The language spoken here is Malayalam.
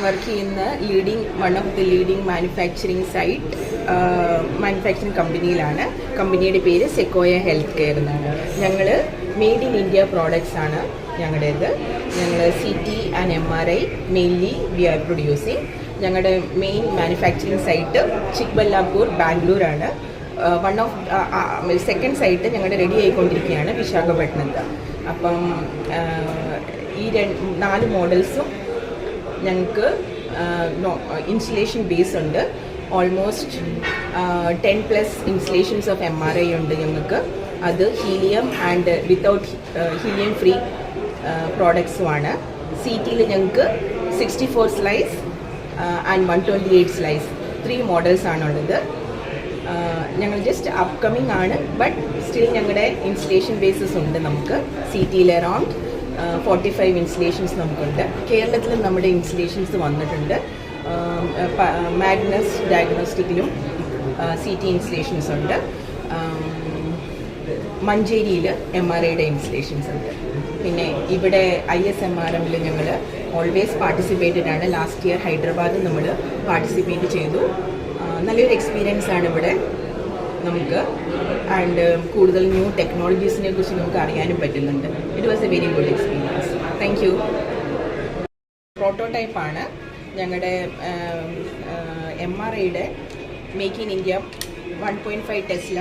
വർക്ക് ചെയ്യുന്ന one of the leading manufacturing കമ്പനിയിലാണ്. കമ്പനിയുടെ പേര് സെക്കോയ ഹെൽത്ത് കെയർ എന്നാണ്. ഞങ്ങൾ മെയ്ഡ് ഇൻ ഇന്ത്യ പ്രോഡക്ട്സ് ആണ് ഞങ്ങളുടേത്. ഞങ്ങൾ CT and MRI mainly we are producing. ഞങ്ങളുടെ മെയിൻ മാനുഫാക്ചറിങ് സൈറ്റ് ചിക്ബല്ലാപൂർ, ബാംഗ്ലൂരാണ്. സെക്കൻഡ് സൈറ്റ് ഞങ്ങളുടെ റെഡി ആയിക്കൊണ്ടിരിക്കുകയാണ് വിശാഖപട്ടണത്ത്. അപ്പം ഈ 4 മോഡൽസും ഞങ്ങൾക്ക് ഇൻസ്റ്റലേഷൻ ബേസ് ഉണ്ട്. ഓൾമോസ്റ്റ് 10+ ഇൻസ്റ്റലേഷൻസ് ഓഫ് MRI ഉണ്ട് ഞങ്ങൾക്ക്. അത് helium and without helium free പ്രോഡക്ട്സുമാണ്. CTയിൽ ഞങ്ങൾക്ക് 64 സ്ലൈസ് ആൻഡ് 128 സ്ലൈസ് 3 മോഡൽസ് ആണുള്ളത്. ഞങ്ങൾ ജസ്റ്റ് അപ്കമിങ് ആണ്, ബട്ട് സ്റ്റിൽ ഞങ്ങളുടെ ഇൻസ്റ്റലേഷൻ ബേസസ് ഉണ്ട് നമുക്ക്. CTയിൽ അറൗണ്ട് 45 ഇൻസ്റ്റലേഷൻസ് നമുക്കുണ്ട്. കേരളത്തിൽ നമ്മുടെ ഇൻസ്റ്റലേഷൻസ് വന്നിട്ടുണ്ട്. മാഗ്നസ് ഡയഗ്നോസ്റ്റിക്കിലും CT ഇൻസ്റ്റലേഷൻസ് ഉണ്ട്. മഞ്ചേരിയിൽ MRIയുടെ ഇൻസ്റ്റലേഷൻസ് ഉണ്ട്. പിന്നെ ഇവിടെ ISMRMൽ ഞങ്ങൾ ഓൾവേസ് പാർട്ടിസിപ്പേറ്റഡ് ആണ്. ലാസ്റ്റ് ഇയർ ഹൈദരാബാദിൽ നമ്മൾ പാർട്ടിസിപ്പേറ്റ് ചെയ്തു. നല്ലൊരു എക്സ്പീരിയൻസ് ആണ് ഇവിടെ നമുക്ക്. ആൻഡ് കൂടുതൽ ന്യൂ ടെക്നോളജീസിനെ കുറിച്ച് നമുക്ക് അറിയാനും പറ്റുന്നുണ്ട്. It was a very good experience. Thank you. പ്രോട്ടോടൈപ്പാണ് ഞങ്ങളുടെ MRIയുടെ മേക്ക് ഇൻ ഇന്ത്യ 1.5 ടെസ്ല